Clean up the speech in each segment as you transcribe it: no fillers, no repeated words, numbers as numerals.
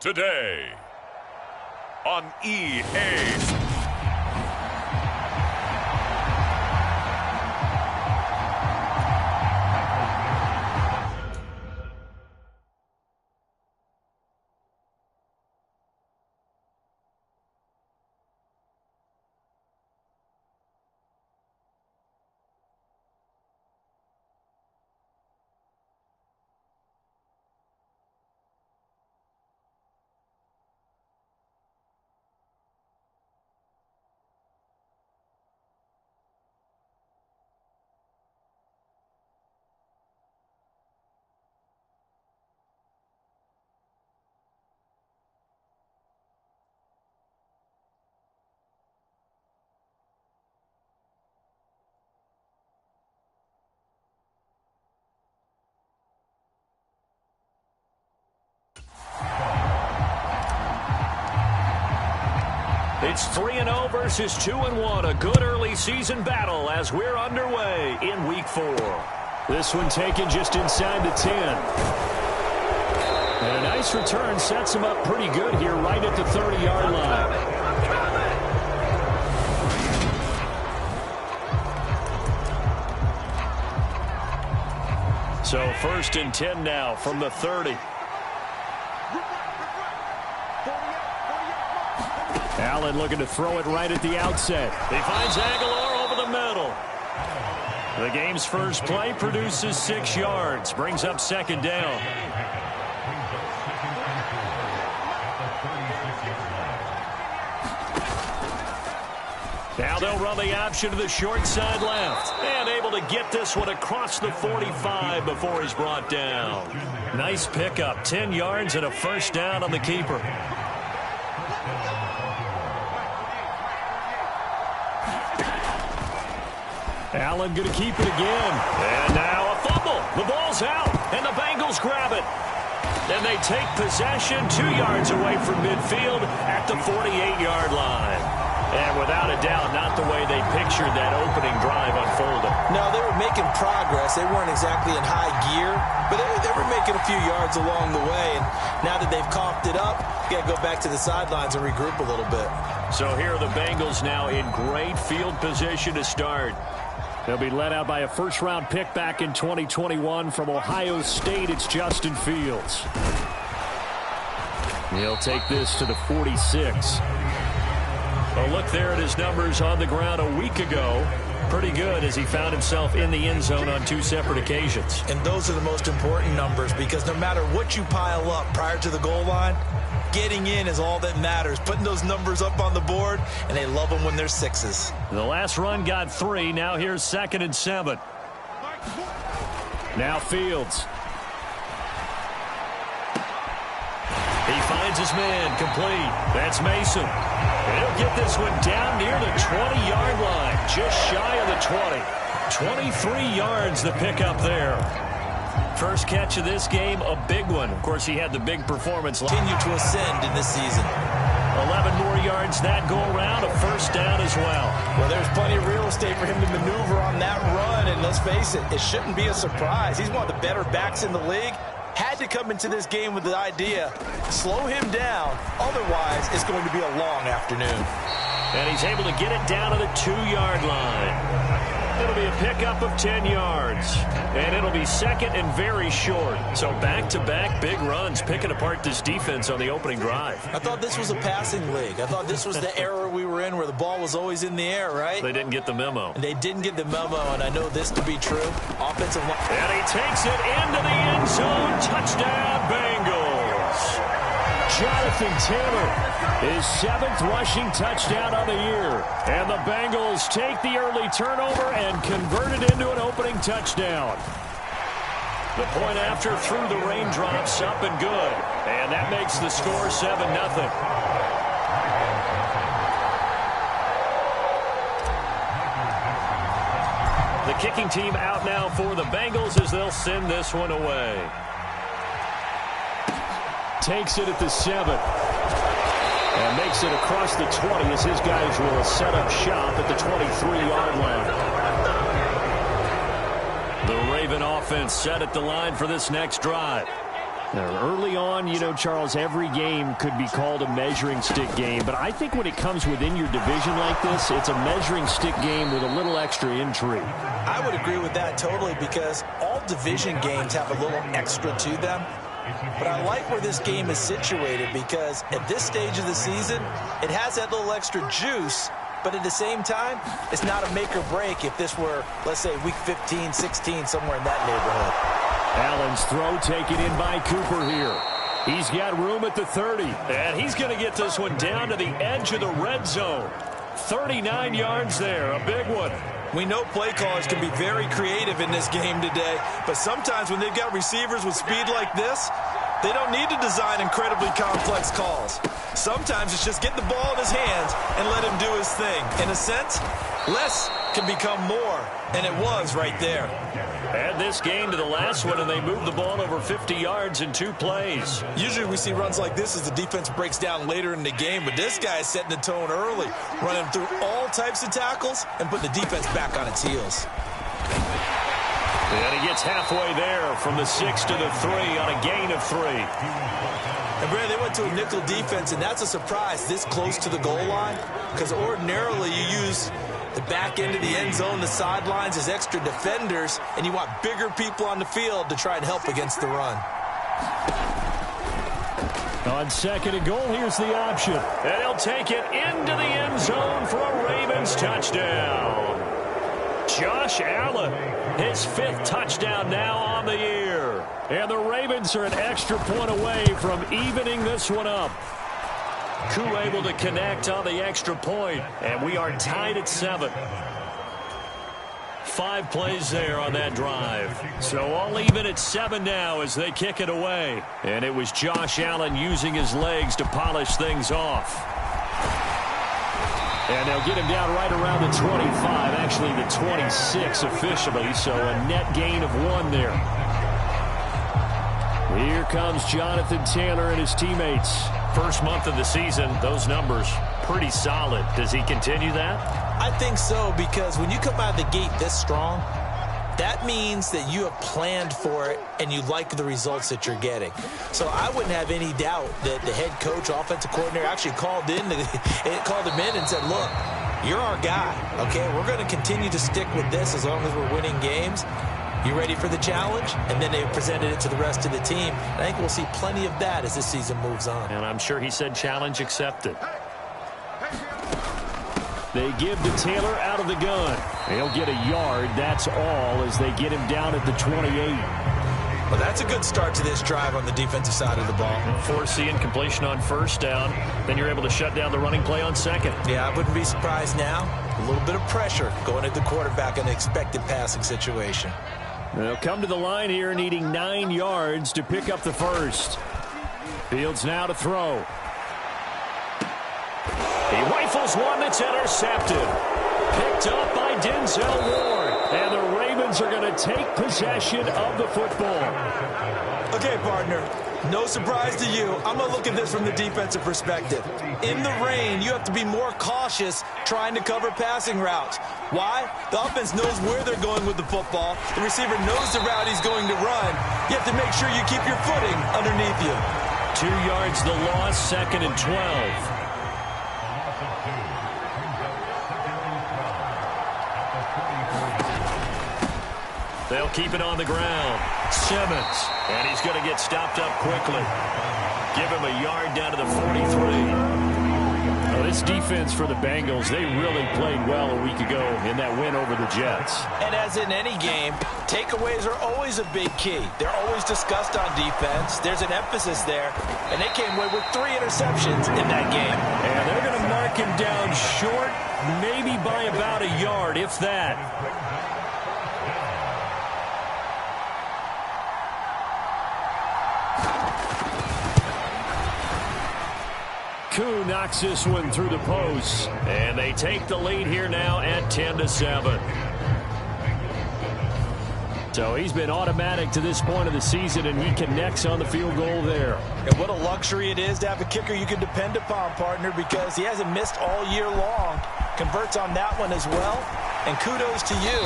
Today on EA. It's 3-0 versus 2-1. A good early season battle as we're underway in Week 4. This one taken just inside the 10. And a nice return sets him up pretty good here right at the 30-yard line. So 1st and 10 now from the 30. Allen looking to throw it right at the outset. He finds Aguilar over the middle. The game's first play produces 6 yards. Brings up 2nd down. Now they'll run the option to the short side left. And able to get this one across the 45 before he's brought down. Nice pickup. 10 yards and a 1st down on the keeper. Allen going to keep it again. And now a fumble. The ball's out, and the Bengals grab it. And they take possession 2 yards away from midfield at the 48-yard line. And without a doubt, not the way they pictured that opening drive unfolding. No, they were making progress. They weren't exactly in high gear, but they were making a few yards along the way. And now that they've coughed it up, you got to go back to the sidelines and regroup a little bit. So here are the Bengals now in great field position to start. They'll be led out by a first-round pick back in 2021 from Ohio State. It's Justin Fields. He'll take this to the 46. A look there at his numbers on the ground a week ago. Pretty good as he found himself in the end zone on 2 separate occasions. And those are the most important numbers because no matter what you pile up prior to the goal line, getting in is all that matters. Putting those numbers up on the board, and they love them when they're 6s. The last run got 3. Now here's 2nd and 7. Now Fields. He finds his man complete. That's Mason. And he'll get this one down near the 20-yard line, just shy of the 20. 23 yards the pickup there. First catch of this game, a big one. Of course, he had the big performance. Continue to ascend in this season. 11 more yards that go around, a 1st down as well. Well, there's plenty of real estate for him to maneuver on that run, and let's face it, it shouldn't be a surprise. He's one of the better backs in the league. Had to come into this game with the idea, slow him down, otherwise it's going to be a long afternoon. And he's able to get it down to the 2-yard line. It'll be a pickup of 10 yards. And it'll be 2nd and very short. So back-to-back big runs picking apart this defense on the opening drive. I thought this was a passing league. I thought this was the era we were in where the ball was always in the air, right? They didn't get the memo. And they didn't get the memo, and I know this to be true. Offensive line. And he takes it into the end zone. Touchdown, Bengals. Jonathan Taylor, his 7th rushing touchdown on the year. And the Bengals take the early turnover and convert it into an opening touchdown. The point after through the raindrops, up and good. And that makes the score 7-0. The kicking team out now for the Bengals as they'll send this one away. Takes it at the 7. And makes it across the 20 as his guys will set up shop at the 23-yard line. The Raven offense set at the line for this next drive. Early on, you know, Charles, every game could be called a measuring stick game. But I think when it comes within your division like this, it's a measuring stick game with a little extra intrigue. I would agree with that totally, because all division games have a little extra to them. But I like where this game is situated, because at this stage of the season, it has that little extra juice. But at the same time, it's not a make or break if this were, let's say, week 15, 16, somewhere in that neighborhood. Allen's throw taken in by Cooper here. He's got room at the 30. And he's going to get this one down to the edge of the red zone. 39 yards there, a big one. We know play callers can be very creative in this game today, but sometimes when they've got receivers with speed like this, they don't need to design incredibly complex calls. Sometimes it's just get the ball in his hands and let him do his thing. In a sense, less can become more, and it was right there. Add this game to the last one, and they moved the ball over 50 yards in 2 plays. Usually we see runs like this as the defense breaks down later in the game, but this guy is setting the tone early, running through all types of tackles and putting the defense back on its heels. And he gets halfway there from the 6 to the 3 on a gain of 3. And, Brad, they went to a nickel defense, and that's a surprise this close to the goal line, because ordinarily you use the back end of the end zone, the sidelines as extra defenders, and you want bigger people on the field to try and help against the run. On 2nd and goal, here's the option. And he'll take it into the end zone for a Ravens touchdown. Josh Allen, his 5th touchdown now on the year. And the Ravens are an extra point away from evening this one up. Koo able to connect on the extra point, and we are tied at 7. 5 plays there on that drive. So all even at 7 now as they kick it away. And it was Josh Allen using his legs to polish things off. And they'll get him down right around the 25, actually the 26 officially, so a net gain of 1 there. Here comes Jonathan Taylor and his teammates. First month of the season, those numbers pretty solid. Does he continue that? I think so, because when you come out of the gate this strong, that means that you have planned for it and you like the results that you're getting. So I wouldn't have any doubt that the head coach, offensive coordinator, actually called him in and said, look, you're our guy, okay? We're going to continue to stick with this as long as we're winning games. You ready for the challenge? And then they presented it to the rest of the team. I think we'll see plenty of that as this season moves on. And I'm sure he said challenge accepted. They give to Taylor out of the gun. He'll get a yard, that's all, as they get him down at the 28. Well, that's a good start to this drive on the defensive side of the ball. Forcing completion on 1st down. Then you're able to shut down the running play on 2nd. Yeah, I wouldn't be surprised now. A little bit of pressure going at the quarterback in an expected passing situation. They'll come to the line here needing 9 yards to pick up the 1st. Fields now to throw. He rifles one that's intercepted. Picked up by Denzel Ward. And the Ravens are going to take possession of the football. Okay, partner. No surprise to you. I'm going to look at this from the defensive perspective. In the rain, you have to be more cautious trying to cover passing routes. Why? The offense knows where they're going with the football. The receiver knows the route he's going to run. You have to make sure you keep your footing underneath you. 2 yards the loss, 2nd and 12. They'll keep it on the ground. Simmons. And he's going to get stopped up quickly. Give him a yard down to the 43. Well, this defense for the Bengals, they really played well a week ago in that win over the Jets. And as in any game, takeaways are always a big key. They're always discussed on defense. There's an emphasis there. And they came away with 3 interceptions in that game. And they're going to mark him down short, maybe by about a yard, if that. Koo knocks this one through the post. And they take the lead here now at 10-7. So he's been automatic to this point of the season, and he connects on the field goal there. And what a luxury it is to have a kicker you can depend upon, partner, because he hasn't missed all year long. Converts on that one as well. And kudos to you.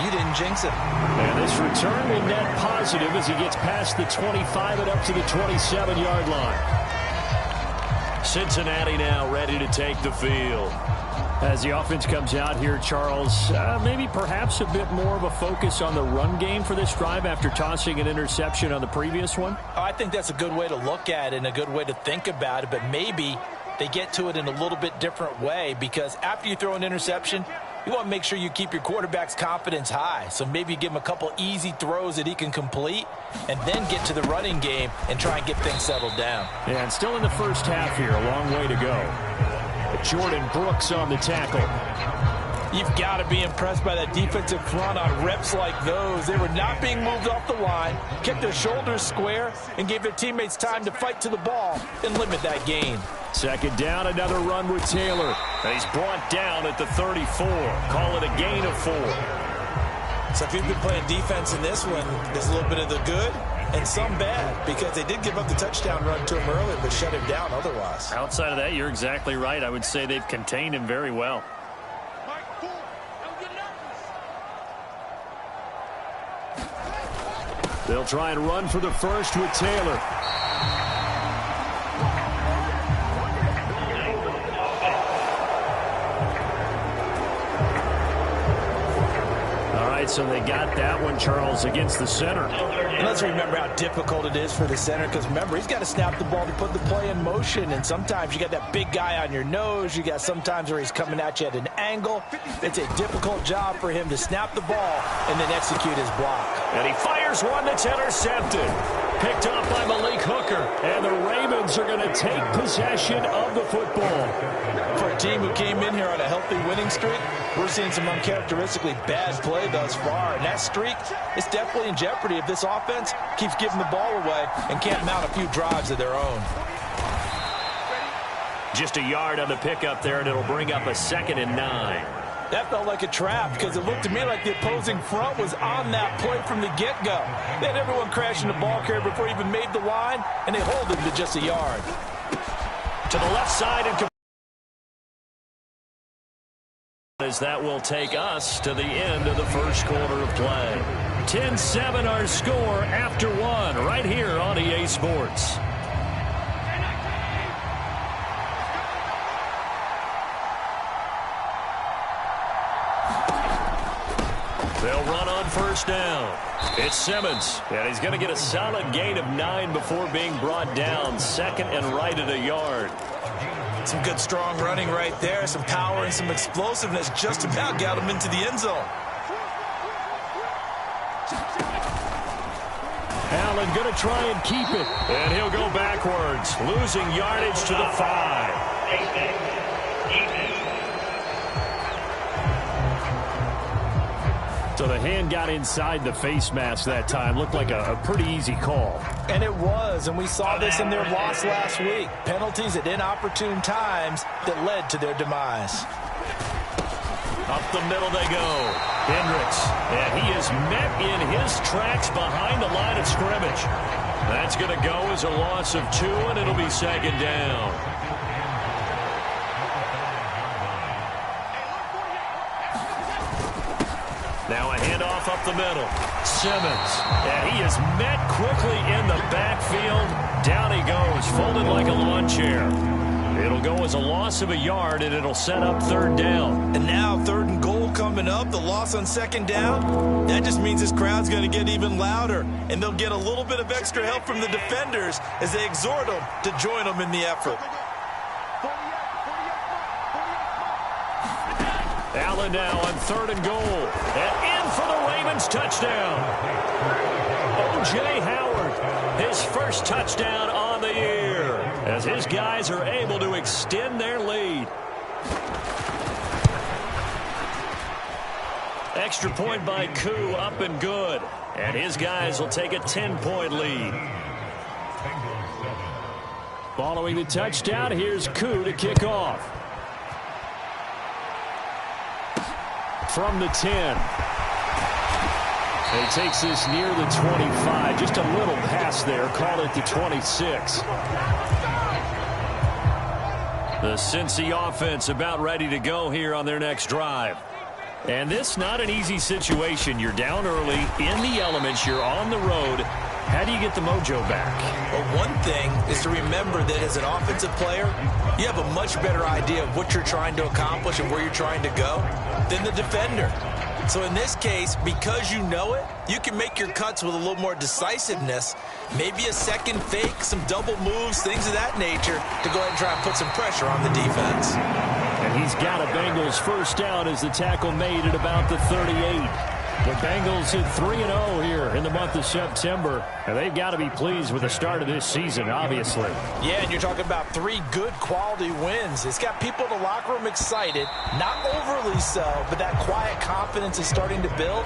You didn't jinx it. And this return will net positive as he gets past the 25 and up to the 27-yard line. Cincinnati now ready to take the field. As the offense comes out here, Charles, maybe perhaps a bit more of a focus on the run game for this drive after tossing an interception on the previous one? I think that's a good way to look at it and a good way to think about it, but maybe they get to it in a little bit different way, because after you throw an interception, you want to make sure you keep your quarterback's confidence high. So maybe you give him a couple easy throws that he can complete and then get to the running game and try and get things settled down. Yeah, and still in the first half here, a long way to go. Jordan Brooks on the tackle. You've got to be impressed by that defensive front on reps like those. They were not being moved off the line, kept their shoulders square, and gave their teammates time to fight to the ball and limit that gain. Second down, another run with Taylor. He's brought down at the 34. Call it a gain of 4. So if you've been playing defense in this one, there's a little bit of the good and some bad, because they did give up the touchdown run to him earlier but shut him down otherwise. Outside of that, you're exactly right. I would say they've contained him very well. They'll try and run for the first with Taylor. So they got that one, Charles, against the center. And let's remember how difficult it is for the center, because remember, he's got to snap the ball to put the play in motion, and sometimes you got that big guy on your nose. You got sometimes where he's coming at you at an angle. It's a difficult job for him to snap the ball and then execute his block. And he fires one that's intercepted. Picked up by Malik Hooker, and the Ravens are going to take possession of the football. For a team who came in here on a healthy winning streak, we're seeing some uncharacteristically bad play thus far, and that streak is definitely in jeopardy if this offense keeps giving the ball away and can't mount a few drives of their own. Just a yard on the pickup there, and it'll bring up a 2nd and 9. That felt like a trap, because it looked to me like the opposing front was on that play from the get-go. They had everyone crashing the ball carrier before he even made the line, and they hold him to just a yard. To the left side, and as that will take us to the end of the first quarter of play. 10-7 our score after 1 right here on EA Sports. They'll run on first down. It's Simmons, and he's going to get a solid gain of 9 before being brought down. 2nd and right at a yard. Some good strong running right there. Some power and some explosiveness just about got him into the end zone. Allen going to try and keep it, and he'll go backwards, losing yardage to the 5. So the hand got inside the face mask that time. Looked like a pretty easy call. And it was, and we saw this in their loss last week. Penalties at inopportune times that led to their demise. Up the middle they go. Hendricks, and he is met in his tracks behind the line of scrimmage. That's going to go as a loss of 2, and it'll be 2nd down. Now a handoff up the middle. Simmons, and he is met quickly in the backfield. Down he goes, folded like a lawn chair. It'll go as a loss of a yard, and it'll set up 3rd down. And now 3rd and goal coming up, the loss on 2nd down. That just means this crowd's going to get even louder, and they'll get a little bit of extra help from the defenders as they exhort them to join them in the effort. Allen now on 3rd and goal. And in for the Ravens touchdown. O.J. Howard, his first touchdown on the year, as his guys are able to extend their lead. Extra point by Koo, up and good. And his guys will take a 10-point lead. Following the touchdown, here's Koo to kick off. From the 10. He takes this near the 25. Just a little pass there. Call it the 26. The Cincy offense about ready to go here on their next drive. And this not an easy situation. You're down early, in the elements, you're on the road. How do you get the mojo back? Well, one thing is to remember that as an offensive player, you have a much better idea of what you're trying to accomplish and where you're trying to go than the defender. So in this case, because you know it, you can make your cuts with a little more decisiveness, maybe a second fake, some double moves, things of that nature, to go ahead and try and put some pressure on the defense. And he's got a Bengals first down as the tackle made at about the 38. The Bengals hit 3-0 here in the month of September, and they've got to be pleased with the start of this season, obviously. Yeah, and you're talking about 3 good quality wins. It's got people in the locker room excited, not overly so, but that quiet confidence is starting to build.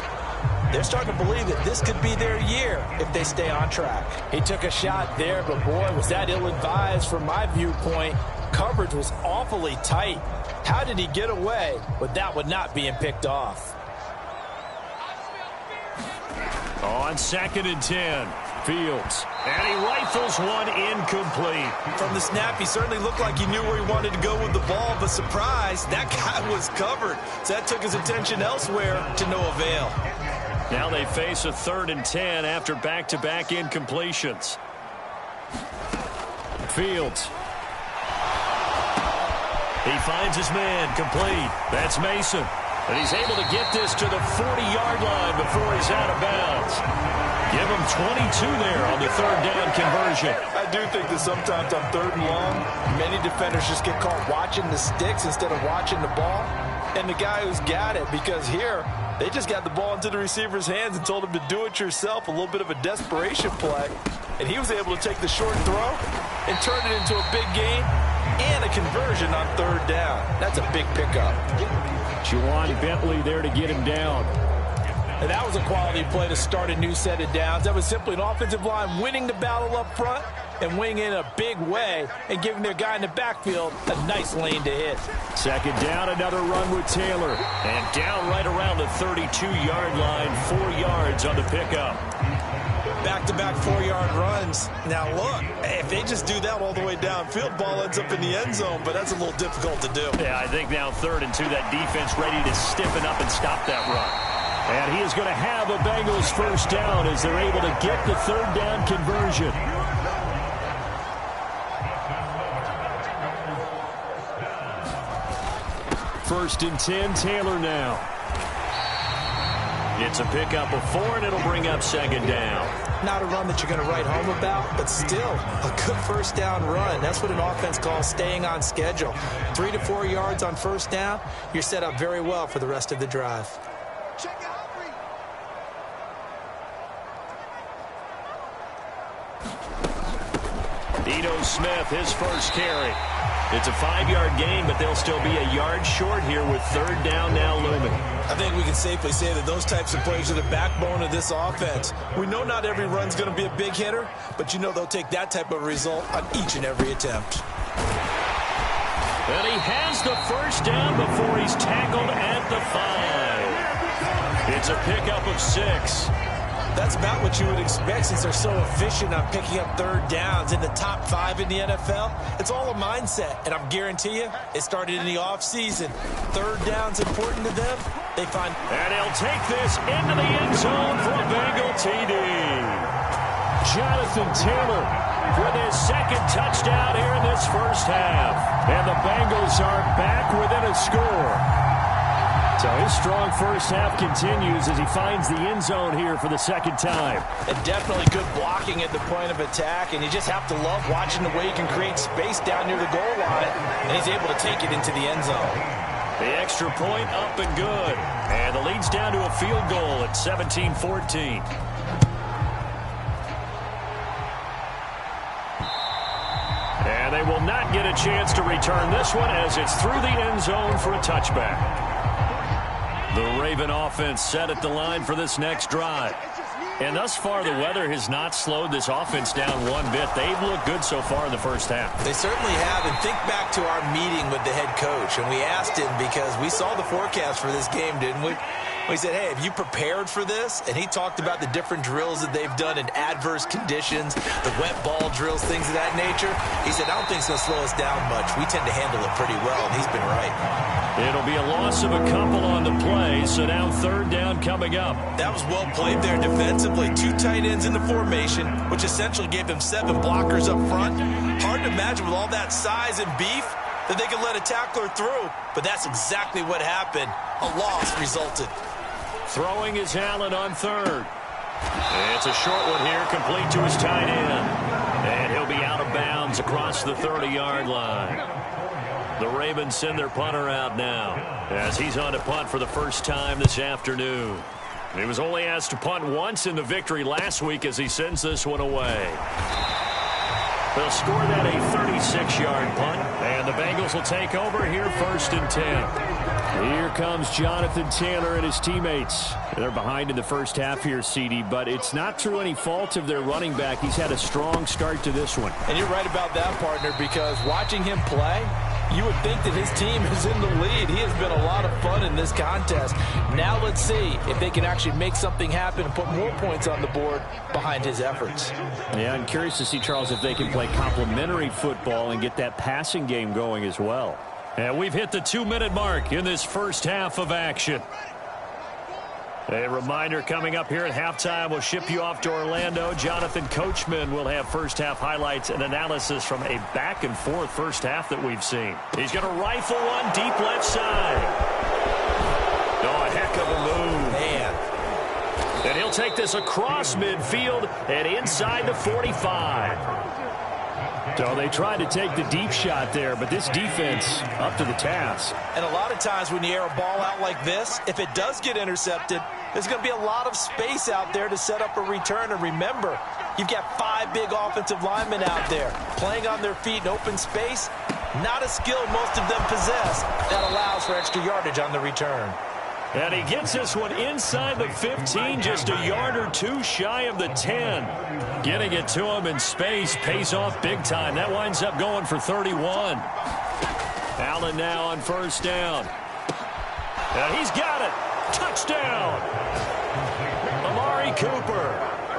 They're starting to believe that this could be their year if they stay on track. He took a shot there, but boy, was that ill-advised from my viewpoint. Coverage was awfully tight. How did he get away with that one not being picked off? On 2nd and 10, Fields. And he rifles one incomplete. From the snap, he certainly looked like he knew where he wanted to go with the ball, but surprise, that guy was covered. So that took his attention elsewhere to no avail. Now they face a 3rd and 10 after back-to-back incompletions. Fields. He finds his man, complete. That's Mason. And he's able to get this to the 40-yard line before he's out of bounds. Give him 22 there on the 3rd down conversion. I do think that sometimes on 3rd and long, many defenders just get caught watching the sticks instead of watching the ball. And the guy who's got it, because here, they just got the ball into the receiver's hands and told him to do it yourself, a little bit of a desperation play. And he was able to take the short throw and turn it into a big gain and a conversion on 3rd down. That's a big pickup. Juwan Bentley there to get him down. And that was a quality play to start a new set of downs. That was simply an offensive line winning the battle up front and winning in a big way and giving their guy in the backfield a nice lane to hit. 2nd down, another run with Taylor. And down right around the 32-yard line, 4 yards on the pickup. Back-to-back 4-yard runs. Now, look, if they just do that all the way downfield, ball ends up in the end zone, but that's a little difficult to do. Yeah, I think now 3rd and 2, that defense ready to stiffen up and stop that run. And he is going to have a Bengals first down as they're able to get the 3rd down conversion. First and 10, Taylor now. It's a pickup of 4, and it'll bring up 2nd down. Not a run that you're going to write home about, but still a good first down run. That's what an offense calls staying on schedule. 3 to 4 yards on first down, you're set up very well for the rest of the drive. Ito Smith, his first carry. It's a 5-yard gain, but they'll still be a yard short here with 3rd down now looming. I think we can safely say that those types of plays are the backbone of this offense. We know not every run's going to be a big hitter, but you know they'll take that type of result on each and every attempt. And he has the first down before he's tackled at the 5. It's a pickup of 6. That's about what you would expect since they're so efficient on picking up 3rd downs in the top 5 in the NFL. It's all a mindset, and I'm guarantee you it started in the offseason. 3rd down's important to them. They find... And he'll take this into the end zone for a Bengal TD. Jonathan Taylor with his 2nd touchdown here in this first half. And the Bengals are back within a score. So his strong first half continues as he finds the end zone here for the 2nd time. And definitely good blocking at the point of attack, and you just have to love watching the way he can create space down near the goal line, and he's able to take it into the end zone. The extra point up and good. And the lead's down to a field goal at 17-14. And they will not get a chance to return this one as it's through the end zone for a touchback. The Raven offense set at the line for this next drive. And thus far, the weather has not slowed this offense down one bit. They've looked good so far in the first half. They certainly have. And think back to our meeting with the head coach. And we asked him because we saw the forecast for this game, didn't we? We said, hey, have you prepared for this? And he talked about the different drills that they've done in adverse conditions, the wet ball drills, things of that nature. He said, I don't think it's going to slow us down much. We tend to handle it pretty well, and he's been right. It'll be a loss of a couple on the play, so now third down coming up. That was well played there defensively. 2 tight ends in the formation, which essentially gave them 7 blockers up front. Hard to imagine with all that size and beef that they could let a tackler through, but that's exactly what happened. A loss resulted. Throwing is Allen on third. It's a short one here, complete to his tight end. And he'll be out of bounds across the 30-yard line. The Ravens send their punter out now as he's on to punt for the first time this afternoon. He was only asked to punt once in the victory last week as he sends this one away. They'll score that a 36-yard punt, and the Bengals will take over here 1st and 10. Here comes Jonathan Taylor and his teammates. They're behind in the first half here, CD, but it's not through any fault of their running back. He's had a strong start to this one. And you're right about that, partner, because watching him play, you would think that his team is in the lead. He has been a lot of fun in this contest. Now let's see if they can actually make something happen and put more points on the board behind his efforts. Yeah, I'm curious to see, Charles, if they can play complementary football and get that passing game going as well. And we've hit the 2-minute mark in this first half of action. A reminder coming up here at halftime, we'll ship you off to Orlando. Jonathan Coachman will have first half highlights and analysis from a back-and-forth first half that we've seen. He's going to rifle one deep left side. Oh, a heck of a move. Man. And he'll take this across midfield and inside the 45. So they tried to take the deep shot there, but this defense up to the task. And a lot of times when you air a ball out like this, if it does get intercepted, there's going to be a lot of space out there to set up a return. And remember, you've got 5 big offensive linemen out there playing on their feet in open space. Not a skill most of them possess that allows for extra yardage on the return. And he gets this one inside the 15, just a yard or 2 shy of the 10. Getting it to him in space pays off big time. That winds up going for 31. Allen now on first down. And he's got it. Touchdown. Amari Cooper,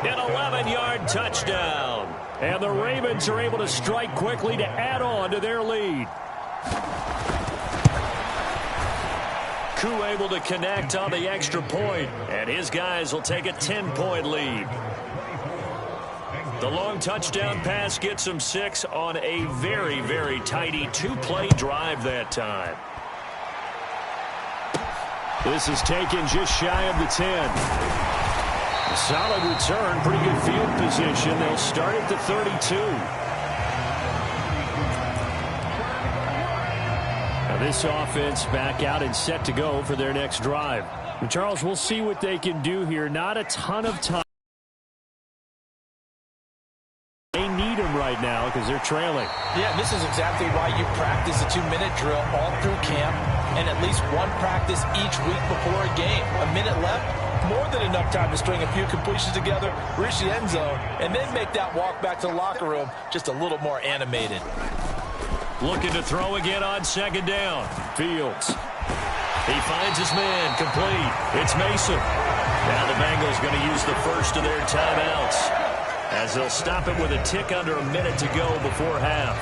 an 11-yard touchdown. And the Ravens are able to strike quickly to add on to their lead. Koo able to connect on the extra point, and his guys will take a 10-point lead. The long touchdown pass gets him 6 on a very, very tidy 2-play drive that time. This is taken just shy of the 10. A solid return, pretty good field position. They'll start at the 32. This offense back out and set to go for their next drive. And Charles, we'll see what they can do here. Not a ton of time. They need them right now because they're trailing. Yeah, and this is exactly why you practice a 2-minute drill all through camp and at least one practice each week before a game. A minute left, more than enough time to string a few completions together, reach the end zone, and then make that walk back to the locker room just a little more animated. Looking to throw again on second down. Fields. He finds his man complete. It's Mason. Now the Bengals going to use the first of their timeouts as they'll stop it with a tick under a minute to go before half.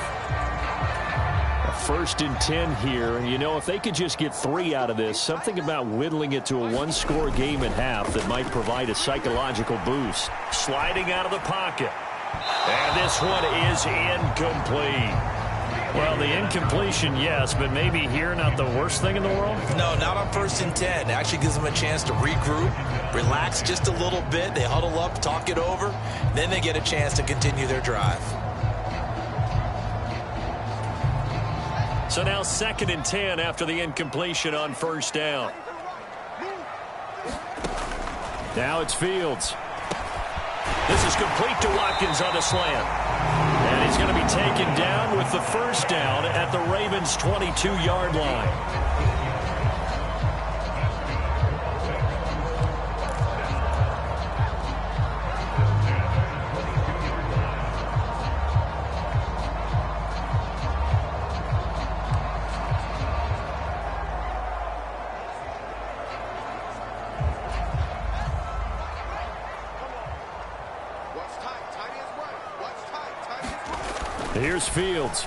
A 1st and 10 here. You know, if they could just get 3 out of this, something about whittling it to a 1-score game at half that might provide a psychological boost. Sliding out of the pocket. And this one is incomplete. Well, the incompletion, yes, but maybe here not the worst thing in the world? No, not on 1st and 10. It actually gives them a chance to regroup, relax just a little bit. They huddle up, talk it over. Then they get a chance to continue their drive. So now 2nd and 10 after the incompletion on first down. Now it's Fields. This is complete to Watkins on the slant. And he's going to be taken down with the first down at the Ravens' 22-yard line. Here's Fields.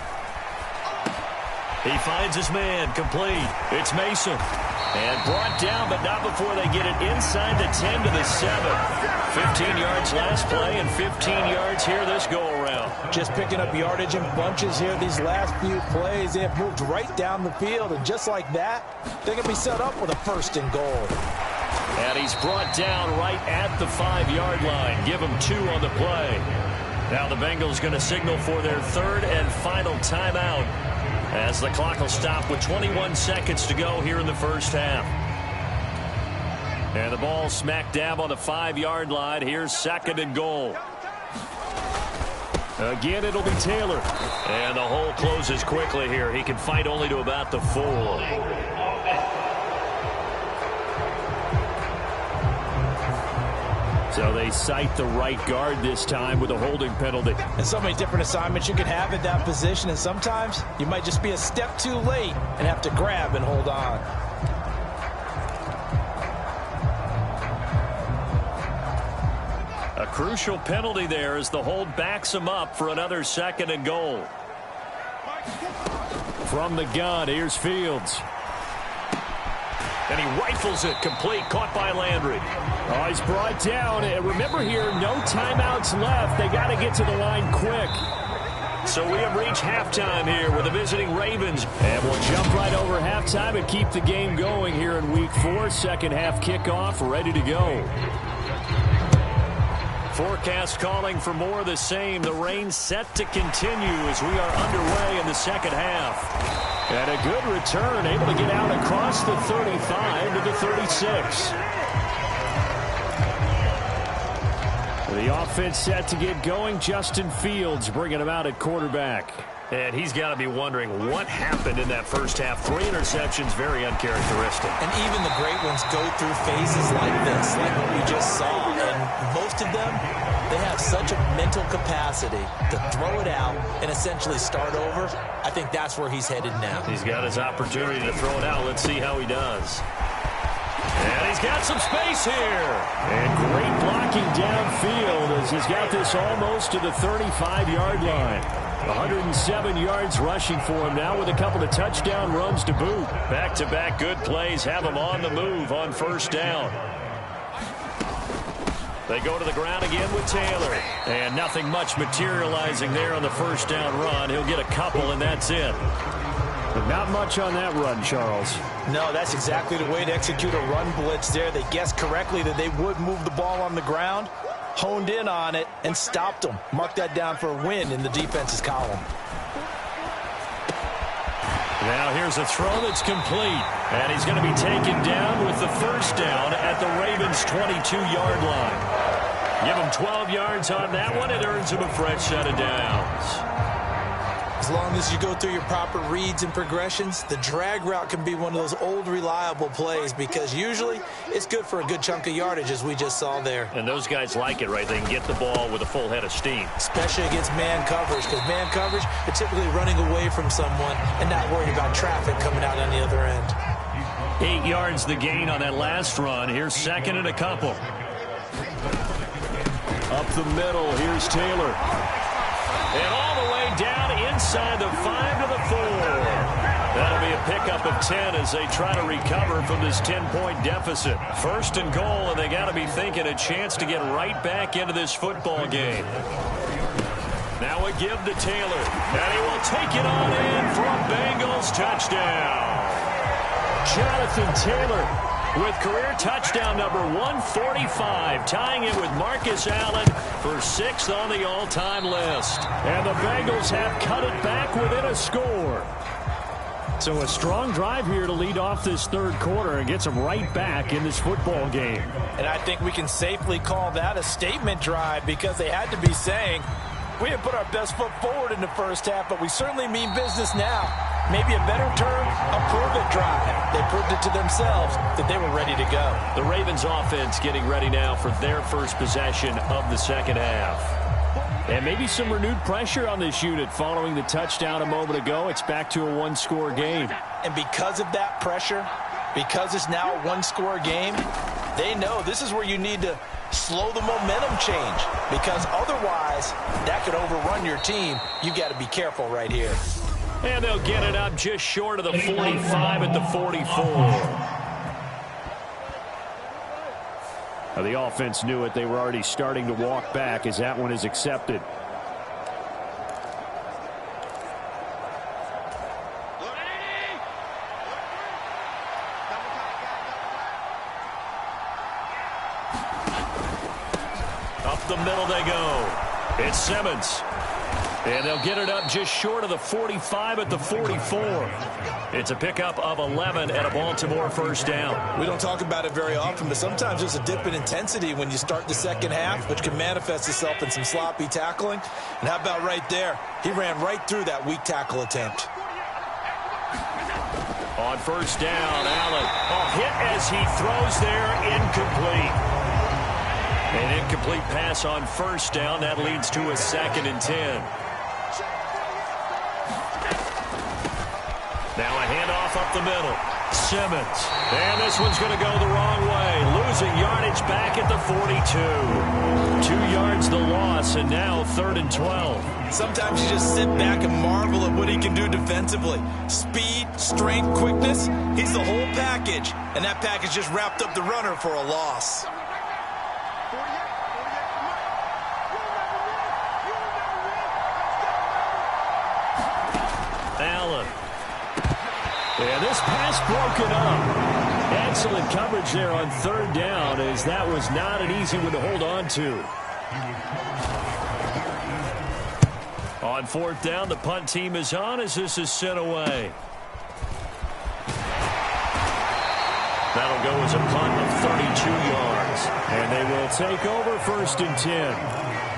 He finds his man, complete. It's Mason. And brought down, but not before they get it inside the 10 to the 7. 15 yards last play and 15 yards here this go-around. Just picking up yardage in bunches here these last few plays. They have moved right down the field, and just like that, they're going to be set up with a 1st and goal. And he's brought down right at the 5-yard line. Give him 2 on the play. Now the Bengals going to signal for their 3rd and final timeout, as the clock will stop with 21 seconds to go here in the first half. And the ball smack dab on the 5-yard line. Here's 2nd and goal. Again, it'll be Taylor. And the hole closes quickly here. He can fight only to about the 4. So they cite the right guard this time with a holding penalty. And so many different assignments you can have at that position, and sometimes you might just be a step too late and have to grab and hold on. A crucial penalty there as the hold backs him up for another 2nd and goal. From the gun, here's Fields. And he rifles it complete, caught by Landry. Oh, he's brought down. And remember here, no timeouts left. They got to get to the line quick. So we have reached halftime here with the visiting Ravens. And we'll jump right over halftime and keep the game going here in Week 4. Second half kickoff, ready to go. Forecast calling for more of the same. The rain set to continue as we are underway in the second half. And a good return, able to get out across the 35 to the 36. The offense set to get going. Justin Fields bringing him out at quarterback. And he's got to be wondering what happened in that first half. 3 interceptions, very uncharacteristic. And even the great ones go through phases like this, like what we just saw. And most of them, they have such a mental capacity to throw it out and essentially start over. I think that's where he's headed now. He's got his opportunity to throw it out. Let's see how he does. And he's got some space here. And great blocking downfield as he's got this almost to the 35-yard line. 107 yards rushing for him now with a couple of touchdown runs to boot. Back-to-back good plays have him on the move on first down. They go to the ground again with Taylor. And nothing much materializing there on the first down run. He'll get a couple, and that's it. But not much on that run, Charles. No, that's exactly the way to execute a run blitz there. They guessed correctly that they would move the ball on the ground, honed in on it, and stopped them. Mark that down for a win in the defense's column. Now here's a throw that's complete. And he's going to be taken down with the first down at the Ravens' 22-yard line. Give him 12 yards on that one. It earns him a fresh set of downs. As long as you go through your proper reads and progressions, the drag route can be one of those old reliable plays because usually it's good for a good chunk of yardage, as we just saw there. And those guys like it, right? They can get the ball with a full head of steam. Especially against man coverage, because man coverage, they're typically running away from someone and not worried about traffic coming out on the other end. 8 yards the gain on that last run. Here's 2nd and a couple. Up the middle, here's Taylor. And all the way down inside the 5 to the 4. That'll be a pickup of 10 as they try to recover from this 10-point deficit. 1st and goal, and they got to be thinking a chance to get right back into this football game. Now a give to Taylor, and he will take it on in for a Bengals touchdown. Jonathan Taylor with career touchdown number 145, tying it with Marcus Allen for 6th on the all-time list. And the Bengals have cut it back within a score. So a strong drive here to lead off this 3rd quarter and gets them right back in this football game. And I think we can safely call that a statement drive because they had to be saying, we have put our best foot forward in the first half, but we certainly mean business now. Maybe a better term, a prove-it drive. They proved it to themselves that they were ready to go. The Ravens offense getting ready now for their first possession of the second half. And maybe some renewed pressure on this unit following the touchdown a moment ago. It's back to a 1-score game. And because of that pressure, because it's now a 1-score game, they know this is where you need to slow the momentum change because otherwise that could overrun your team. You've got to be careful right here. And they'll get it up just short of the 45 at the 44. The offense knew it. They were already starting to walk back as that one is accepted. Up the middle they go. It's Simmons. And they'll get it up just short of the 45 at the 44. It's a pickup of 11 and a Baltimore first down. We don't talk about it very often, but sometimes there's a dip in intensity when you start the second half, which can manifest itself in some sloppy tackling. And how about right there? He ran right through that weak tackle attempt. On first down, Allen. Hit as he throws there, incomplete. An incomplete pass on first down. That leads to a 2nd and 10. Now a handoff up the middle. Simmons. And this one's going to go the wrong way. Losing yardage back at the 42. 2 yards the loss, and now 3rd and 12. Sometimes you just sit back and marvel at what he can do defensively. Speed, strength, quickness. He's the whole package. And that package just wrapped up the runner for a loss. Allen. And this pass broken up. Excellent coverage there on 3rd down, as that was not an easy one to hold on to. On 4th down, the punt team is on as this is sent away. That'll go as a punt of 32 yards. And they will take over 1st and 10.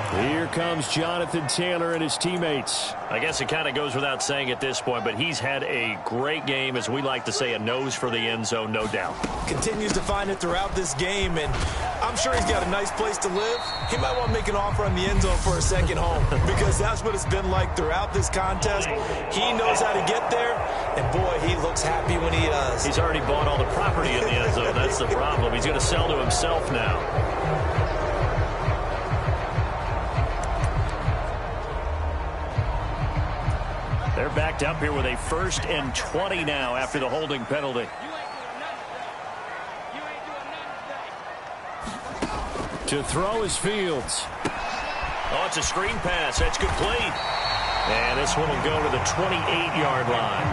Here comes Jonathan Taylor and his teammates. I guess it kind of goes without saying at this point, but he's had a great game, as we like to say, a nose for the end zone, no doubt. Continues to find it throughout this game, and I'm sure he's got a nice place to live. He might want to make an offer on the end zone for a second home, because that's what it's been like throughout this contest. He knows how to get there, and boy, he looks happy when he does. He's already bought all the property in the end zone. That's the problem. He's going to sell to himself now. They're backed up here with a 1st and 20 now after the holding penalty. To throw is Fields. Oh, it's a screen pass. That's complete. And this one will go to the 28-yard line.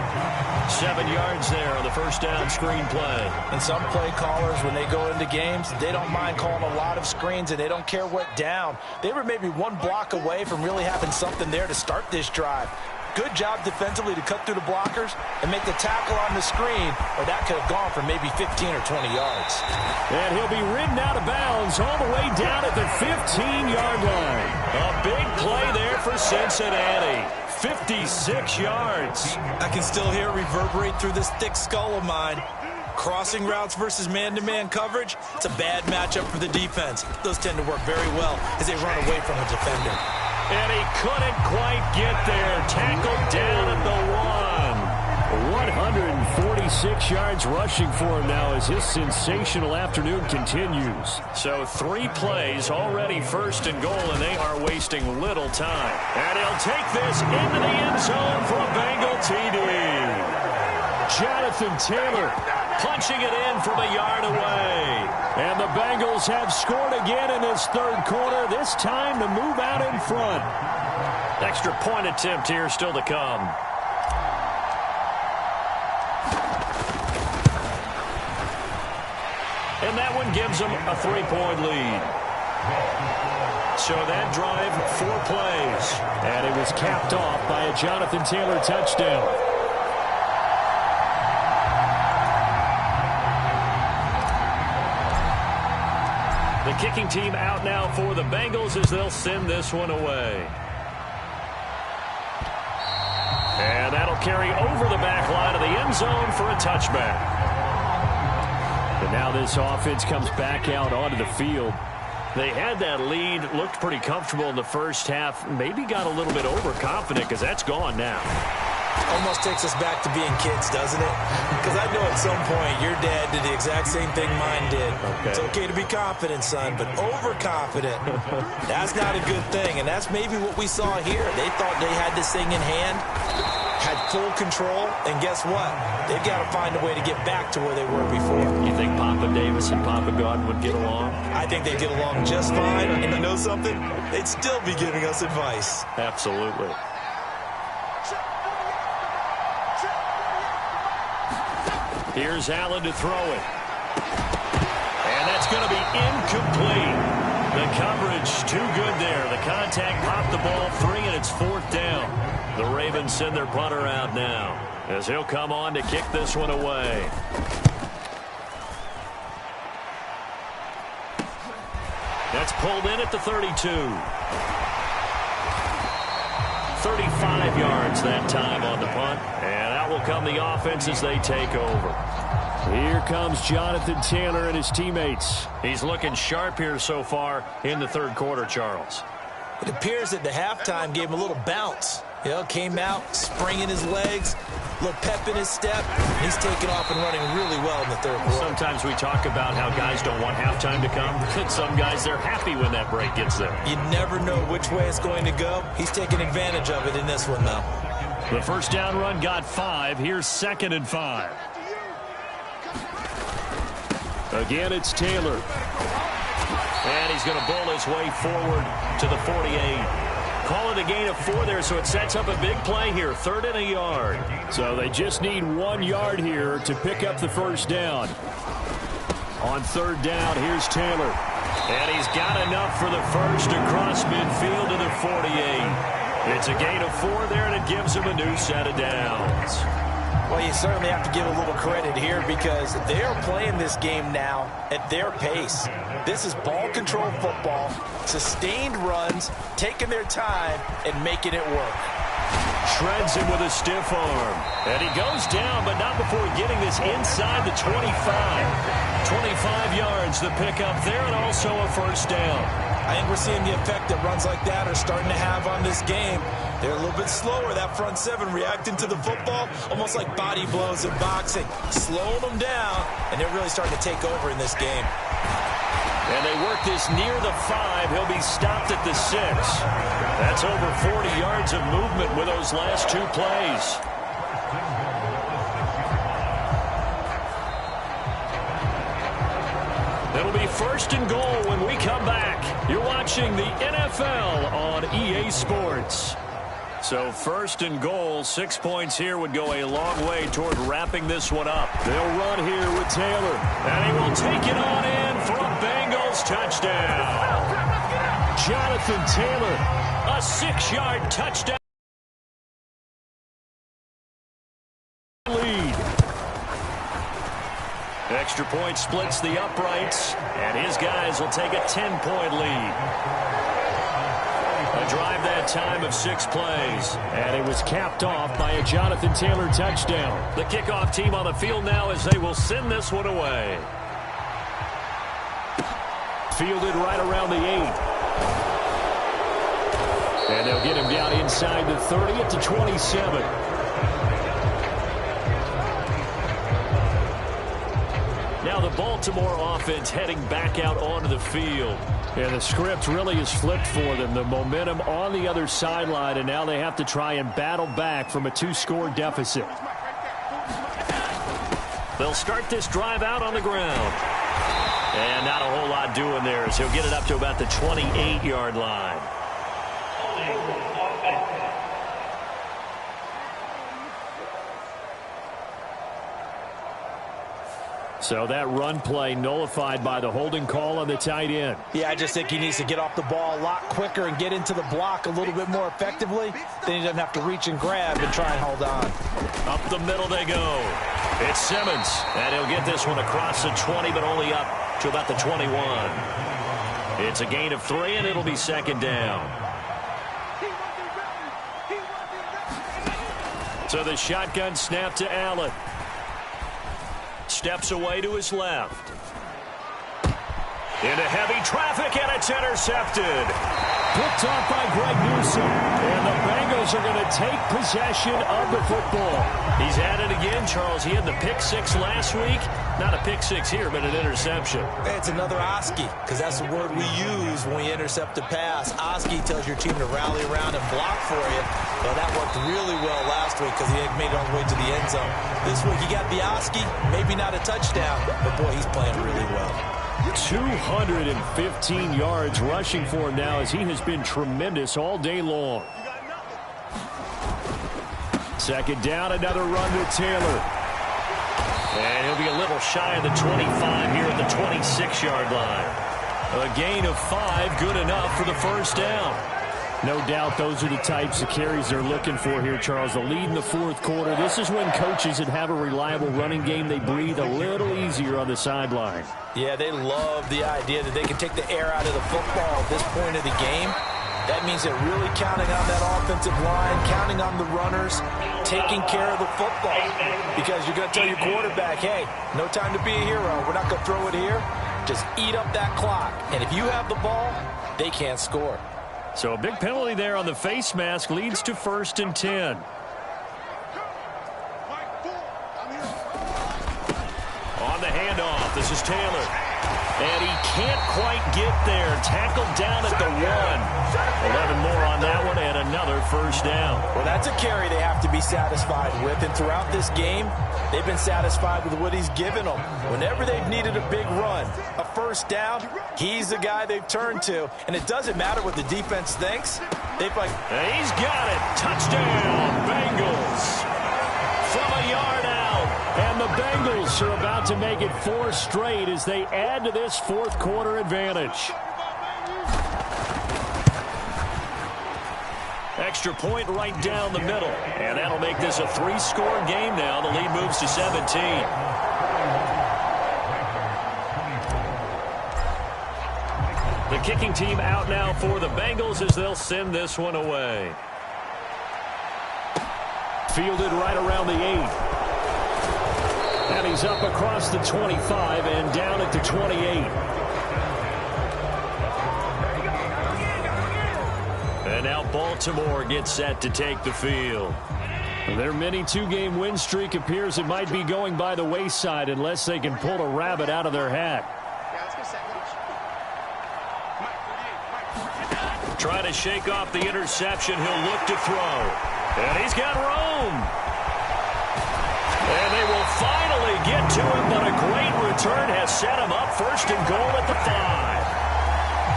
7 yards there on the first down screen play. And some play callers, when they go into games, they don't mind calling a lot of screens, and they don't care what down. They were maybe one block away from really having something there to start this drive. Good job defensively to cut through the blockers and make the tackle on the screen, or that could have gone for maybe 15 or 20 yards. And he'll be ridden out of bounds all the way down at the 15-yard line. A big play there for Cincinnati. 56 yards. I can still hear it reverberate through this thick skull of mine. Crossing routes versus man-to-man coverage, it's a bad matchup for the defense. Those tend to work very well as they run away from a defender. And he couldn't quite get there. Tackled down at the 1. 146 yards rushing for him now as his sensational afternoon continues. So 3 plays, already 1st and goal, and they are wasting little time. And he'll take this into the end zone for a Bengal TD. Jonathan Taylor punching it in from a yard away. And the Bengals have scored again in this 3rd quarter, this time to move out in front. Extra point attempt here still to come. And that one gives them a 3-point lead. So that drive, 4 plays. And it was capped off by a Jonathan Taylor touchdown. The kicking team out now for the Bengals as they'll send this one away. And that'll carry over the back line of the end zone for a touchback. But now this offense comes back out onto the field. They had that lead, looked pretty comfortable in the first half, maybe got a little bit overconfident because that's gone now. Almost takes us back to being kids, doesn't it? Because I know at some point your dad did the exact same thing mine did. Okay. It's okay to be confident, son, but overconfident, that's not a good thing. And that's maybe what we saw here. They thought they had this thing in hand. had full control, and guess what? They've got to find a way to get back to where they were before. You think Papa Davis and Papa Godwin would get along? I think they get along just fine, and you know something? They'd still be giving us advice. Absolutely. Here's Allen to throw it. And that's going to be incomplete. The coverage too good there. The contact popped the ball free, and it's 4th down. The Ravens send their punter out now as he'll come on to kick this one away. That's pulled in at the 32. 35 yards that time on the punt. And out will come the offense as they take over. Here comes Jonathan Taylor and his teammates. He's looking sharp here so far in the 3rd quarter, Charles. It appears that the halftime gave him a little bounce. You know, came out, springing his legs, a little pep in his step. He's taken off and running really well in the 3rd quarter. Sometimes we talk about how guys don't want halftime to come. And some guys, they're happy when that break gets there. You never know which way it's going to go. He's taking advantage of it in this one, though. The first down run got 5. Here's 2nd and 5. Again, it's Taylor. And he's going to bowl his way forward to the 48. Call it a gain of 4 there, so it sets up a big play here. 3rd and a yard. So they just need 1 yard here to pick up the first down. On 3rd down, here's Taylor. And he's got enough for the first across midfield to the 48. It's a gain of 4 there, and it gives him a new set of downs. Well, you certainly have to give a little credit here because they are playing this game now at their pace. This is ball control football, sustained runs, taking their time, and making it work. Shreds him with a stiff arm. And he goes down, but not before getting this inside the 25. 25 yards the pickup there, and also a first down. I think we're seeing the effect that runs like that are starting to have on this game. They're a little bit slower, that front 7 reacting to the football, almost like body blows in boxing, slowing them down, and they're really starting to take over in this game. And they work this near the 5. He'll be stopped at the 6. That's over 40 yards of movement with those last 2 plays. It'll be 1st and goal when we come back. You're watching the NFL on EA Sports. So 1st and goal, 6 points here would go a long way toward wrapping this one up. They'll run here with Taylor. And he will take it on in for a Bengals touchdown. Jonathan Taylor, a 6-yard touchdown lead. Extra point splits the uprights, and his guys will take a 10-point lead. A drive that time of 6 plays. And it was capped off by a Jonathan Taylor touchdown. The kickoff team on the field now as they will send this one away. Fielded right around the 8. And they'll get him down inside the 30 at the 27. Now the Baltimore offense heading back out onto the field. And the script really is flipped for them. The momentum on the other sideline, and now they have to try and battle back from a 2-score deficit. They'll start this drive out on the ground. And not a whole lot doing there as he'll get it up to about the 28-yard line. So that run play nullified by the holding call on the tight end. Yeah, I just think he needs to get off the ball a lot quicker and get into the block a little bit more effectively. Then he doesn't have to reach and grab and try and hold on. Up the middle they go. It's Simmons, and he'll get this one across the 20, but only up to about the 21. It's a gain of 3, and it'll be 2nd down. So the shotgun snap to Allen. Steps away to his left. Into heavy traffic, and it's intercepted. Picked off by Greg Newsome. And the Bengals are going to take possession of the football. He's at it again, Charles. He had the pick six last week. Not a pick six here, but an interception. It's another Oski, because that's the word we use when we intercept a pass. Oski tells your team to rally around and block for you. Well, that worked really well last week because he made it all the way to the end zone. This week he got the Oski, maybe not a touchdown, but boy, he's playing really well. 215 yards rushing for him now as he has been tremendous all day long. Second down, another run to Taylor. And he'll be a little shy of the 25 here at the 26-yard line. A gain of 5, good enough for the first down. No doubt those are the types of carries they're looking for here, Charles. The lead in the fourth quarter. This is when coaches that have a reliable running game, they breathe a little easier on the sideline. Yeah, they love the idea that they can take the air out of the football at this point of the game. That means they're really counting on that offensive line, counting on the runners, taking care of the football. Because you're going to tell your quarterback, hey, no time to be a hero. We're not going to throw it here. Just eat up that clock. And if you have the ball, they can't score. So a big penalty there on the face mask leads to 1st and 10. On the handoff, this is Taylor. And he can't quite get there. Tackled down at the 1. 11 more on that one and another first down. Well, that's a carry they have to be satisfied with. And throughout this game, they've been satisfied with what he's given them. Whenever they've needed a big run, a first down, he's the guy they've turned to. And it doesn't matter what the defense thinks. They've and he's got it. Touchdown, Bengals. From a yard out. And the Bengals are about to make it 4 straight as they add to this fourth quarter advantage. Extra point right down the middle. And that'll make this a 3-score game now. The lead moves to 17. The kicking team out now for the Bengals as they'll send this one away. Fielded right around the 8. And he's up across the 25 and down at the 28. And now Baltimore gets set to take the field. Their mini 2-game win streak appears it might be going by the wayside unless they can pull a rabbit out of their hat. Trying to shake off the interception. He'll look to throw. And he's got room. And they will finally get to him, but a great return has set him up 1st and goal at the 5.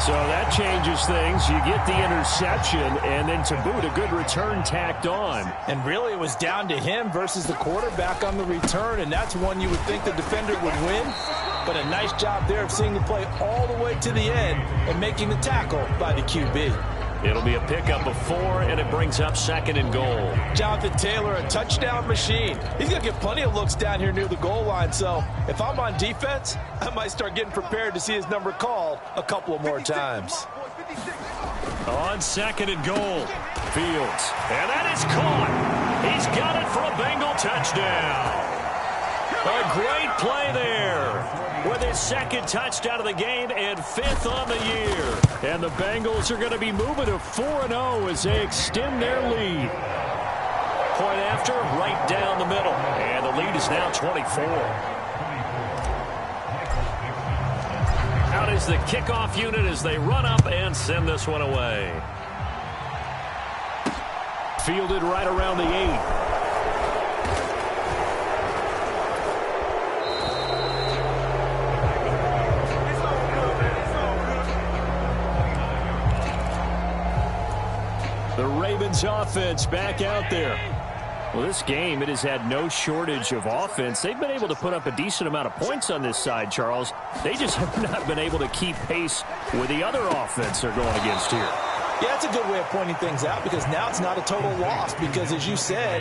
So that changes things. You get the interception, and then to boot, a good return tacked on. And really, it was down to him versus the quarterback on the return, and that's one you would think the defender would win. But a nice job there of seeing the play all the way to the end and making the tackle by the QB. It'll be a pickup of 4, and it brings up 2nd and goal. Jonathan Taylor, a touchdown machine. He's going to get plenty of looks down here near the goal line. So if I'm on defense, I might start getting prepared to see his number called a couple of more times. On 2nd and goal, Fields. And that is caught. He's got it for a Bengal touchdown. A great play there. With his 2nd touchdown of the game and 5th on the year. And the Bengals are going to be moving to 4-0 as they extend their lead. Point after, right down the middle. And the lead is now 24. Out is the kickoff unit as they run up and send this one away. Fielded right around the 8. The Ravens offense back out there. Well, this game, it has had no shortage of offense. They've been able to put up a decent amount of points on this side, Charles. They just have not been able to keep pace with the other offense they're going against here. Yeah, that's a good way of pointing things out because now it's not a total loss because, as you said,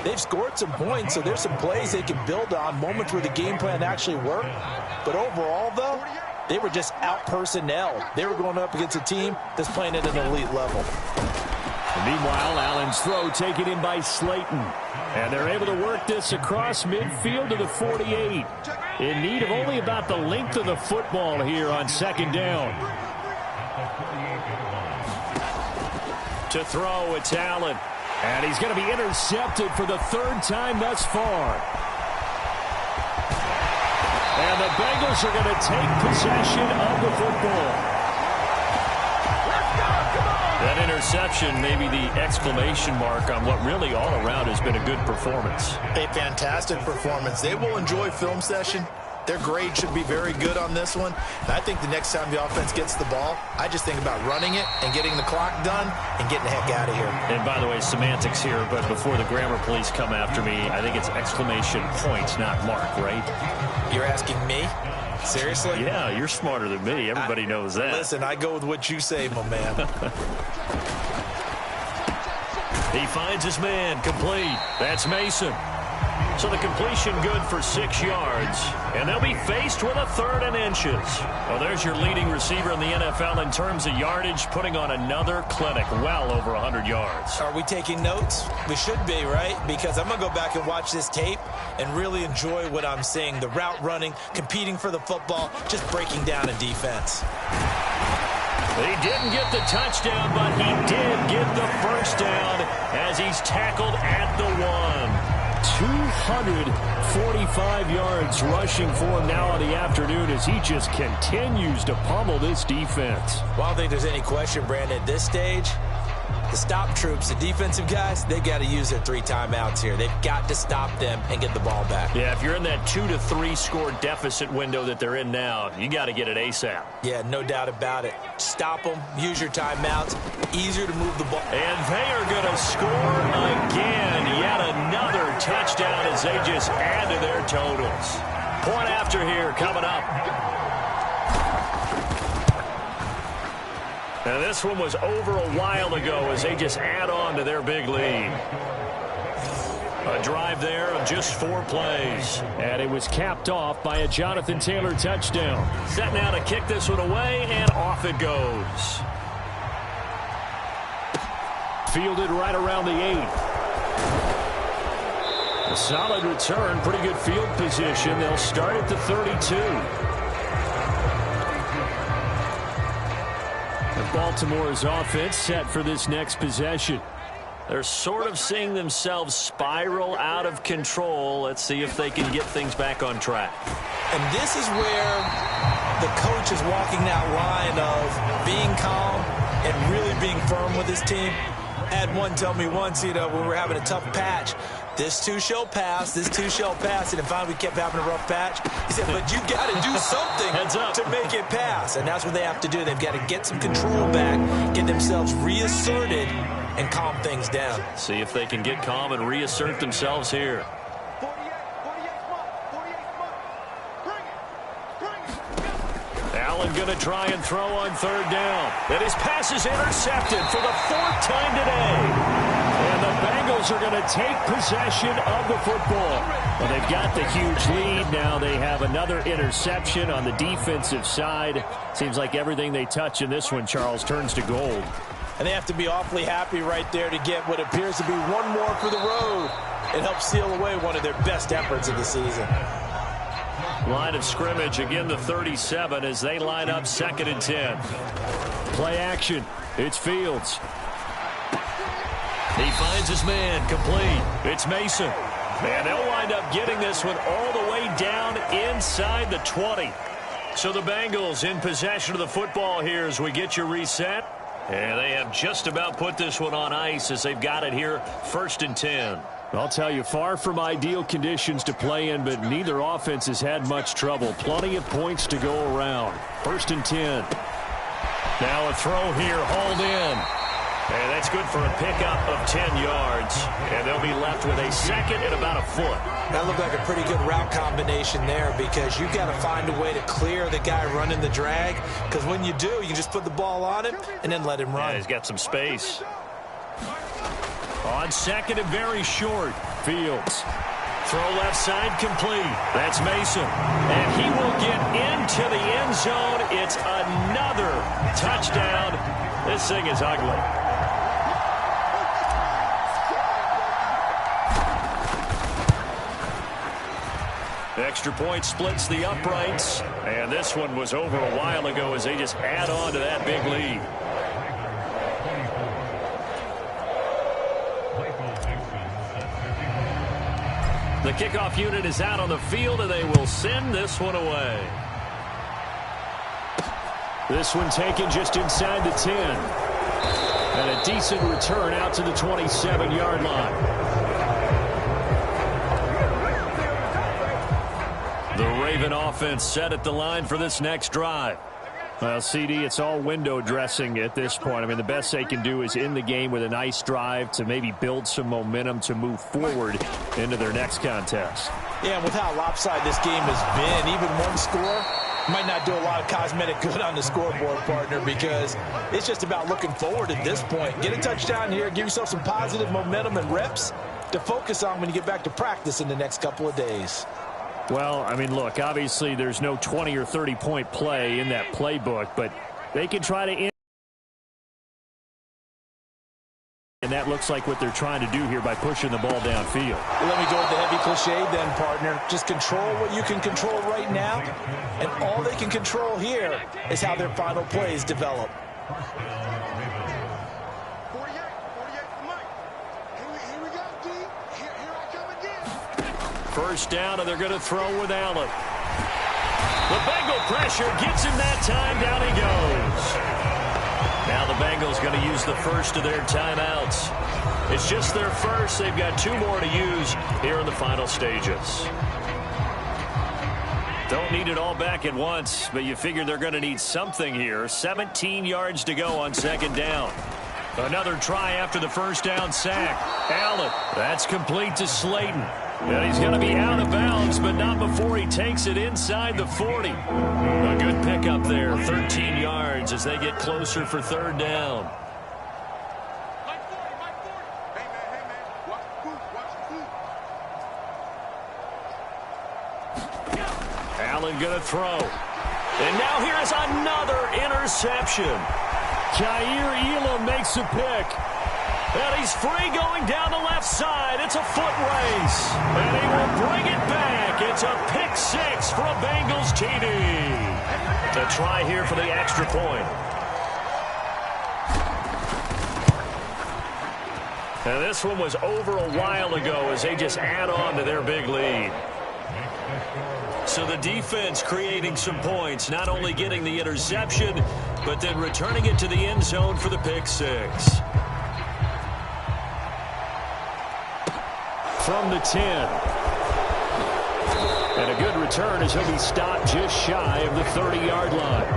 they've scored some points, so there's some plays they can build on, moments where the game plan actually worked. But overall, though, they were just out-personnel. They were going up against a team that's playing at an elite level. Meanwhile, Allen's throw taken in by Slayton. And they're able to work this across midfield to the 48. In need of only about the length of the football here on 2nd down. To throw, it's Allen. And he's going to be intercepted for the third time thus far. And the Bengals are going to take possession of the football. That interception may be the exclamation mark on what really all around has been a good performance. A fantastic performance. They will enjoy film session. Their grade should be very good on this one. And I think the next time the offense gets the ball, I just think about running it and getting the clock done and getting the heck out of here. And by the way, semantics here, but before the grammar police come after me, I think it's exclamation point, not mark, right? You're asking me? Seriously? Yeah, you're smarter than me. Everybody knows that. Listen, I go with what you say, my man. He finds his man, complete. That's Mason. So the completion good for 6 yards. And they'll be faced with a 3rd and inches. Well, there's your leading receiver in the NFL in terms of yardage, putting on another clinic, well over 100 yards. Are we taking notes? We should be, right? Because I'm going to go back and watch this tape and really enjoy what I'm seeing. The route running, competing for the football, just breaking down a defense. He didn't get the touchdown, but he did get the first down as he's tackled at the 1. 245 yards rushing for him now on the afternoon as he just continues to pummel this defense. Well, I don't think there's any question, Brandon, at this stage. The stop troops, the defensive guys, they got to use their 3 timeouts here. They've got to stop them and get the ball back. Yeah, if you're in that 2 to 3 score deficit window that they're in now, you got to get it ASAP. Yeah, no doubt about it. Stop them, use your timeouts, easier to move the ball. And they are going to score again. Yet another touchdown as they just add to their totals. Point after here coming up. And this one was over a while ago as they just add on to their big lead. A drive there of just 4 plays. And it was capped off by a Jonathan Taylor touchdown. Set now to kick this one away, and off it goes. Fielded right around the 8. A solid return, pretty good field position. They'll start at the 32. Baltimore's offense set for this next possession. They're sort of seeing themselves spiral out of control. Let's see if they can get things back on track. And this is where the coach is walking that line of being calm and really being firm with his team. I had one tell me once, when we were having a tough patch, this too shall pass, this too shall pass, and finally we kept having a rough patch. He said, but you got to do something to make it pass, and that's what they have to do. They've got to get some control back, get themselves reasserted, and calm things down. See if they can get calm and reassert themselves here. Allen going to try and throw on 3rd down. And his pass is intercepted for the 4th time today. And the Bengals are going to take possession of the football. Well, they've got the huge lead. Now they have another interception on the defensive side. Seems like everything they touch in this one, Charles, turns to gold. And they have to be awfully happy right there to get what appears to be one more for the road and help seal away one of their best efforts of the season. Line of scrimmage, again the 37 as they line up 2nd and 10. Play action. It's Fields. He finds his man, complete. It's Mason. And they'll wind up getting this one all the way down inside the 20. So the Bengals in possession of the football here as we get you reset. And they have just about put this one on ice as they've got it here 1st and 10. I'll tell you, far from ideal conditions to play in, but neither offense has had much trouble. Plenty of points to go around. 1st and 10. Now a throw here, hauled in. And that's good for a pickup of 10 yards. And they'll be left with a 2nd and about a foot. That looked like a pretty good route combination there because you've got to find a way to clear the guy running the drag. Because when you do, you can just put the ball on him and then let him run. Yeah, he's got some space. On 2nd and very short, Fields. Throw left side complete. That's Mason. And he will get into the end zone. It's another touchdown. This thing is ugly. Extra point splits the uprights. And this one was over a while ago as they just add on to that big lead. The kickoff unit is out on the field, and they will send this one away. This one taken just inside the 10. And a decent return out to the 27-yard line. The Raven offense set at the line for this next drive. Well, CD, it's all window dressing at this point. I mean, the best they can do is end the game with a nice drive to maybe build some momentum to move forward into their next contest. Yeah, and with how lopsided this game has been, even one score might not do a lot of cosmetic good on the scoreboard, partner, because it's just about looking forward at this point. Get a touchdown here, give yourself some positive momentum and reps to focus on when you get back to practice in the next couple of days. Well, I mean, look, obviously there's no 20 or 30-point play in that playbook, but they can try to end. And that looks like what they're trying to do here by pushing the ball downfield. Let me go with the heavy cliche then, partner. Just control what you can control right now, and all they can control here is how their final plays develop. First down, and they're going to throw with Allen. The Bengal pressure gets him that time. Down he goes. Now the Bengals going to use the first of their timeouts. It's just their first. They've got 2 more to use here in the final stages. Don't need it all back at once, but you figure they're going to need something here. 17 yards to go on second down. Another try after the first down sack. Allen, that's complete to Slayton. And he's going to be out of bounds, but not before he takes it inside the 40. A good pickup there, 13 yards as they get closer for third down. Allen going to throw. And now here is another interception. Jair Elam makes a pick. And he's free going down the left side. It's a foot race. And he will bring it back. It's a pick 6 for a Bengals TD. A try here for the extra point. And this one was over a while ago as they just add on to their big lead. So the defense creating some points, not only getting the interception, but then returning it to the end zone for the pick 6. From the 10. And a good return as he'll be stopped just shy of the 30-yard line.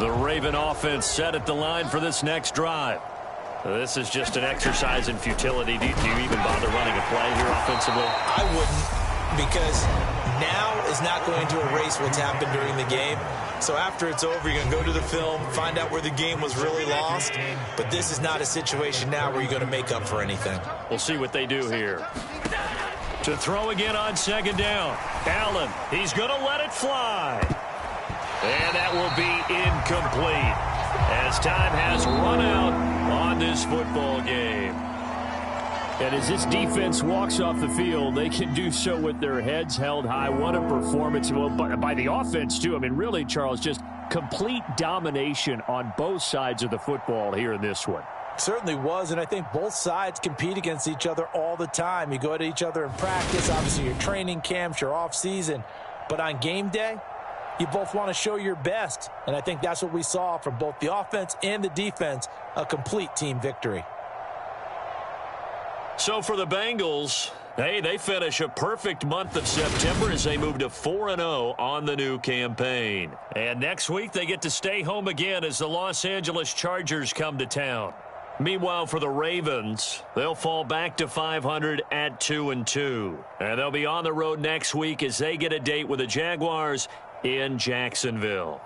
The Raven offense set at the line for this next drive. This is just an exercise in futility. Do you even bother running a play here offensively? I wouldn't, because now is not going to erase what's happened during the game. So after it's over, you're going to go to the film, find out where the game was really lost. But this is not a situation now where you're going to make up for anything. We'll see what they do here. To throw again on second down. Allen, he's going to let it fly. And that will be incomplete as time has run out on this football game. And as this defense walks off the field, they can do so with their heads held high. What a performance. Well, by the offense, too. I mean, really, Charles, just complete domination on both sides of the football here in this one. Certainly was, and I think both sides compete against each other all the time. You go at each other in practice, obviously your training camps, your off-season. But on game day, you both want to show your best. And I think that's what we saw from both the offense and the defense, a complete team victory. So for the Bengals, hey, they finish a perfect month of September as they move to 4-0 on the new campaign. And next week they get to stay home again as the Los Angeles Chargers come to town. Meanwhile, for the Ravens, they'll fall back to 500 at 2-2. And they'll be on the road next week as they get a date with the Jaguars in Jacksonville.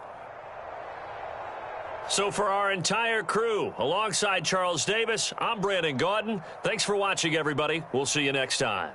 So for our entire crew, alongside Charles Davis, I'm Brandon Gaudin. Thanks for watching, everybody. We'll see you next time.